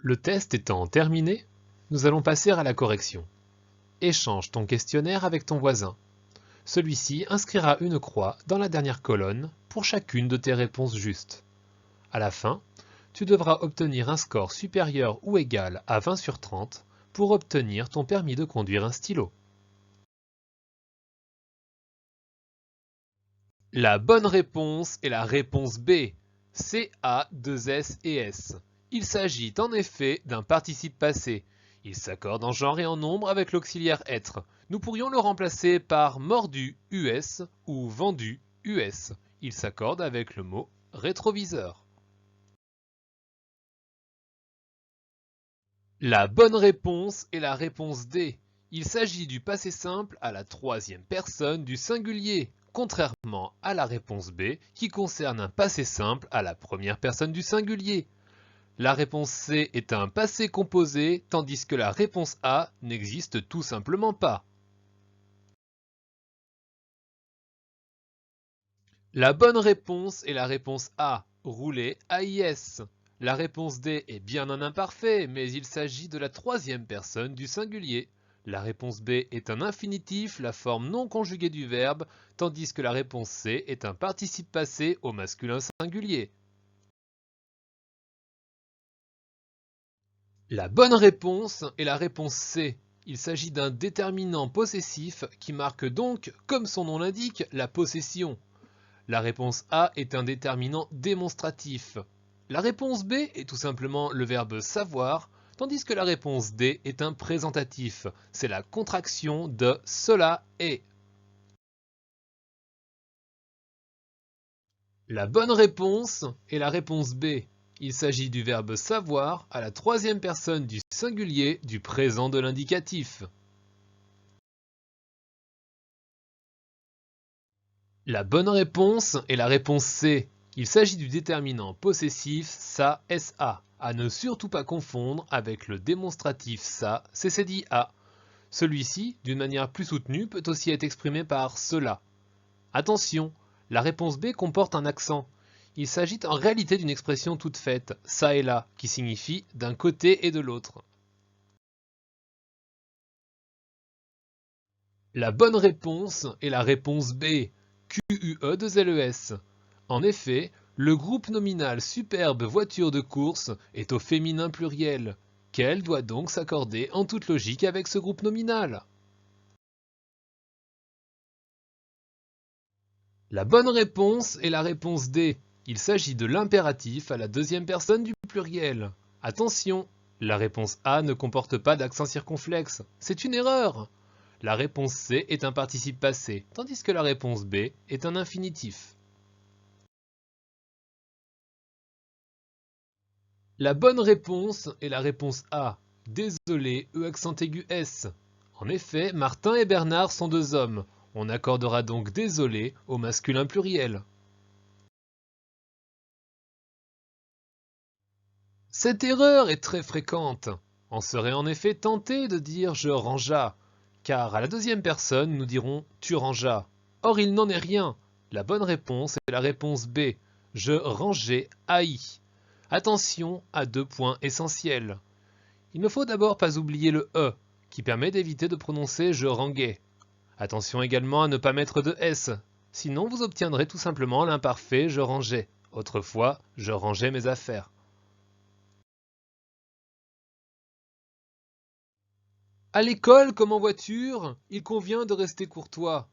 Le test étant terminé, nous allons passer à la correction. Échange ton questionnaire avec ton voisin. Celui-ci inscrira une croix dans la dernière colonne pour chacune de tes réponses justes. À la fin, tu devras obtenir un score supérieur ou égal à 20 sur 30 pour obtenir ton permis de conduire un stylo. La bonne réponse est la réponse B, C-A, 2 S et S. Il s'agit en effet d'un participe passé. Il s'accorde en genre et en nombre avec l'auxiliaire être. Nous pourrions le remplacer par mordu US ou vendu US. Il s'accorde avec le mot rétroviseur. La bonne réponse est la réponse D. Il s'agit du passé simple à la troisième personne du singulier, contrairement à la réponse B qui concerne un passé simple à la première personne du singulier. La réponse C est un passé composé, tandis que la réponse A n'existe tout simplement pas. La bonne réponse est la réponse A, rouler AIS. La réponse D est bien un imparfait, mais il s'agit de la troisième personne du singulier. La réponse B est un infinitif, la forme non conjuguée du verbe, tandis que la réponse C est un participe passé au masculin singulier. La bonne réponse est la réponse C. Il s'agit d'un déterminant possessif qui marque donc, comme son nom l'indique, la possession. La réponse A est un déterminant démonstratif. La réponse B est tout simplement le verbe savoir, tandis que la réponse D est un présentatif. C'est la contraction de cela est. La bonne réponse est la réponse B. Il s'agit du verbe savoir à la troisième personne du singulier du présent de l'indicatif. La bonne réponse est la réponse C. Il s'agit du déterminant possessif ça, SA, à ne surtout pas confondre avec le démonstratif ça, CCDA. Celui-ci, d'une manière plus soutenue, peut aussi être exprimé par cela. Attention, la réponse B comporte un accent. Il s'agit en réalité d'une expression toute faite, ça et là, qui signifie d'un côté et de l'autre. La bonne réponse est la réponse B, QUE2LES. En effet, le groupe nominal superbe voiture de course est au féminin pluriel. Quel doit donc s'accorder en toute logique avec ce groupe nominal? La bonne réponse est la réponse D. Il s'agit de l'impératif à la deuxième personne du pluriel. Attention, la réponse A ne comporte pas d'accent circonflexe. C'est une erreur. La réponse C est un participe passé, tandis que la réponse B est un infinitif. La bonne réponse est la réponse A. Désolé, E accent aigu S. En effet, Martin et Bernard sont deux hommes. On accordera donc désolé au masculin pluriel. Cette erreur est très fréquente. On serait en effet tenté de dire je rangeas, car à la deuxième personne nous dirons tu rangeas. Or il n'en est rien. La bonne réponse est la réponse B. Je rangeais AI. Attention à deux points essentiels. Il ne faut d'abord pas oublier le E, qui permet d'éviter de prononcer je ranguais. Attention également à ne pas mettre de S, sinon vous obtiendrez tout simplement l'imparfait je rangeais. Autrefois, je rangeais mes affaires. À l'école comme en voiture, il convient de rester courtois.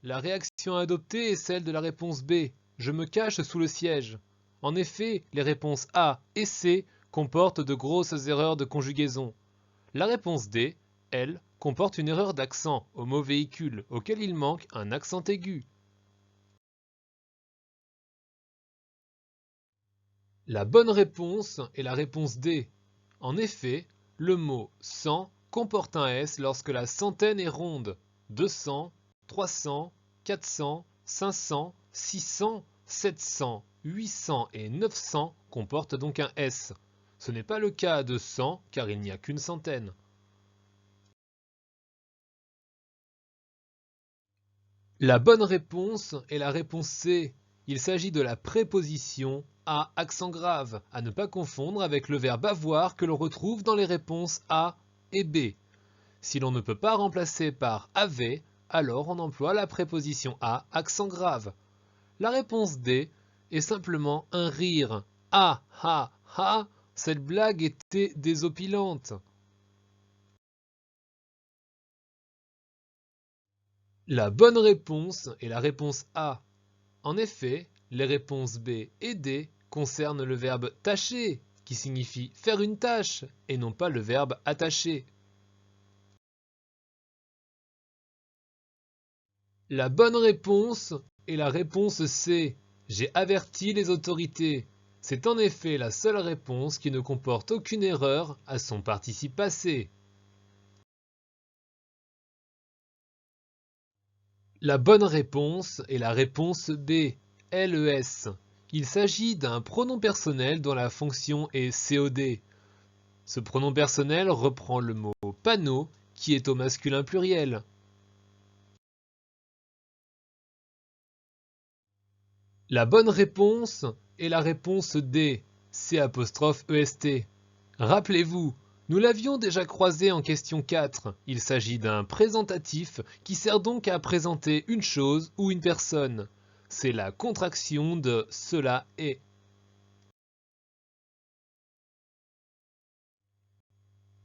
La réaction adoptée est celle de la réponse B. Je me cache sous le siège. En effet, les réponses A et C comportent de grosses erreurs de conjugaison. La réponse D, elle, comporte une erreur d'accent au mot véhicule auquel il manque un accent aigu. La bonne réponse est la réponse D. En effet, le mot 100 comporte un S lorsque la centaine est ronde. 200, 300, 400, 500, 600, 700, 800 et 900 comportent donc un S. Ce n'est pas le cas de 100 car il n'y a qu'une centaine. La bonne réponse est la réponse C. Il s'agit de la préposition à accent grave, à ne pas confondre avec le verbe avoir que l'on retrouve dans les réponses A et B. Si l'on ne peut pas remplacer par avait, alors on emploie la préposition à accent grave. La réponse D est simplement un rire. Ah ah ah, cette blague était désopilante. La bonne réponse est la réponse A. En effet, les réponses B et D concernent le verbe tâcher, qui signifie faire une tâche, et non pas le verbe attacher. La bonne réponse est la réponse C. J'ai averti les autorités. C'est en effet la seule réponse qui ne comporte aucune erreur à son participe passé. La bonne réponse est la réponse B, LES. Il s'agit d'un pronom personnel dont la fonction est COD. Ce pronom personnel reprend le mot panneau qui est au masculin pluriel. La bonne réponse est la réponse D, C''EST. Rappelez-vous, nous l'avions déjà croisé en question 4. Il s'agit d'un présentatif qui sert donc à présenter une chose ou une personne. C'est la contraction de cela est.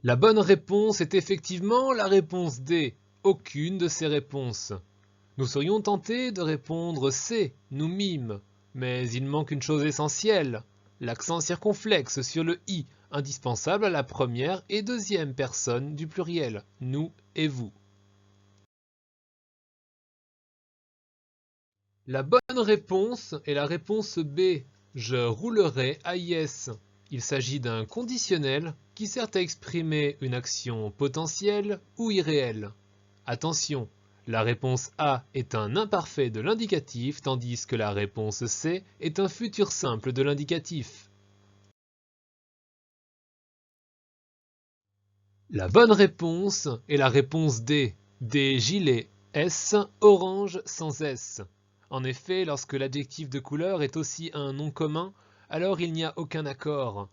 La bonne réponse est effectivement la réponse D, aucune de ces réponses. Nous serions tentés de répondre C, nous mîmes, mais il manque une chose essentielle, l'accent circonflexe sur le I, indispensable à la première et deuxième personne du pluriel, nous et vous. La bonne réponse est la réponse B, je roulerai à yes. Il s'agit d'un conditionnel qui sert à exprimer une action potentielle ou irréelle. Attention, la réponse A est un imparfait de l'indicatif tandis que la réponse C est un futur simple de l'indicatif. La bonne réponse est la réponse D, des gilets, S, orange sans S. En effet, lorsque l'adjectif de couleur est aussi un nom commun, alors il n'y a aucun accord.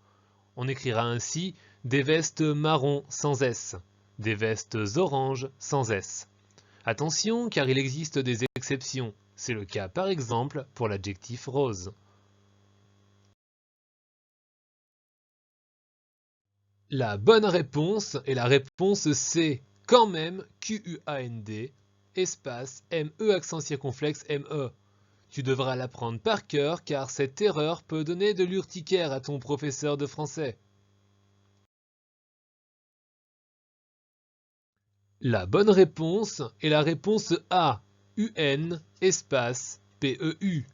On écrira ainsi des vestes marron sans S, des vestes orange sans S. Attention, car il existe des exceptions. C'est le cas par exemple pour l'adjectif rose. La bonne réponse est la réponse C, quand même, QUAND, espace ME accent circonflexe ME. Tu devras l'apprendre par cœur car cette erreur peut donner de l'urticaire à ton professeur de français. La bonne réponse est la réponse A, UN, espace PEU.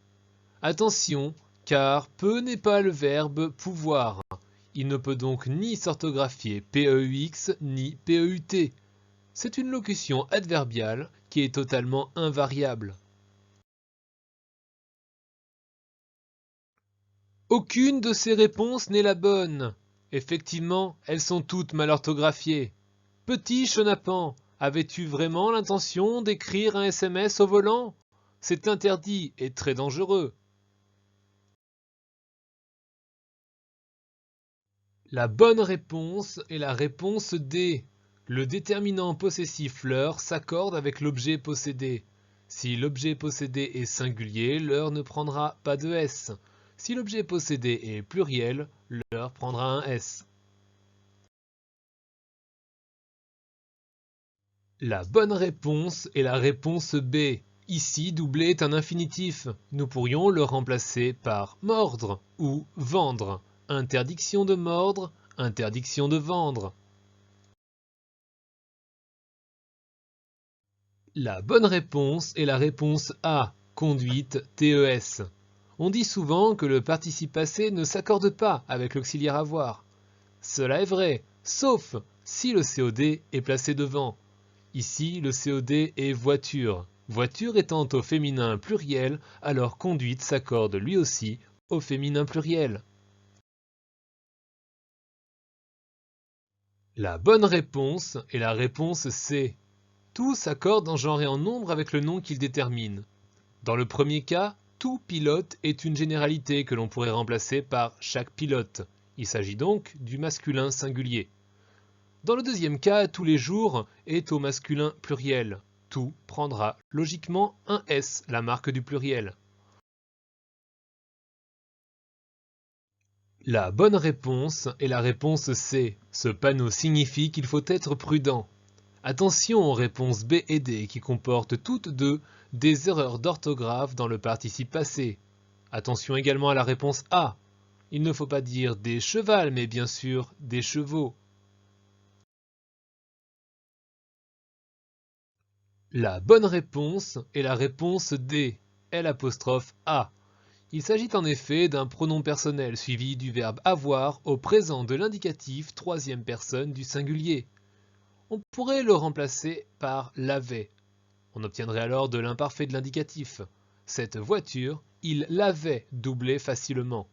Attention, car peu n'est pas le verbe pouvoir. Il ne peut donc ni s'orthographier PEUX ni PEUT. C'est une locution adverbiale qui est totalement invariable. Aucune de ces réponses n'est la bonne. Effectivement, elles sont toutes mal orthographiées. Petit chenapan, avais-tu vraiment l'intention d'écrire un SMS au volant? C'est interdit et très dangereux. La bonne réponse est la réponse D. Le déterminant possessif leur s'accorde avec l'objet possédé. Si l'objet possédé est singulier, leur ne prendra pas de S. Si l'objet possédé est pluriel, leur prendra un S. La bonne réponse est la réponse B. Ici, doubler est un infinitif. Nous pourrions le remplacer par mordre ou vendre. Interdiction de mordre, interdiction de vendre. La bonne réponse est la réponse A, conduite TES. On dit souvent que le participe passé ne s'accorde pas avec l'auxiliaire avoir. Cela est vrai, sauf si le COD est placé devant. Ici, le COD est voiture. Voiture étant au féminin pluriel, alors conduite s'accorde lui aussi au féminin pluriel. La bonne réponse est la réponse C. Tout s'accorde en genre et en nombre avec le nom qu'il détermine. Dans le premier cas, tout pilote est une généralité que l'on pourrait remplacer par chaque pilote. Il s'agit donc du masculin singulier. Dans le deuxième cas, tous les jours est au masculin pluriel. Tout prendra logiquement un S, la marque du pluriel. La bonne réponse est la réponse C. Ce panneau signifie qu'il faut être prudent. Attention aux réponses B et D qui comportent toutes deux des erreurs d'orthographe dans le participe passé. Attention également à la réponse A. Il ne faut pas dire des chevals, mais bien sûr des chevaux. La bonne réponse est la réponse D, L'A. Il s'agit en effet d'un pronom personnel suivi du verbe avoir au présent de l'indicatif troisième personne du singulier. On pourrait le remplacer par l'avait. On obtiendrait alors de l'imparfait de l'indicatif. Cette voiture, il l'avait doublée facilement.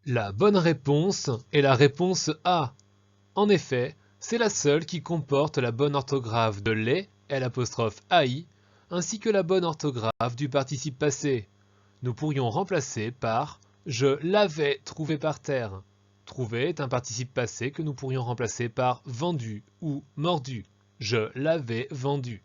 La bonne réponse est la réponse A. En effet, c'est la seule qui comporte la bonne orthographe de les, L'AI, ainsi que la bonne orthographe du participe passé. Nous pourrions remplacer par « je l'avais trouvé par terre ». Trouver est un participe passé que nous pourrions remplacer par vendu ou mordu. Je l'avais vendu.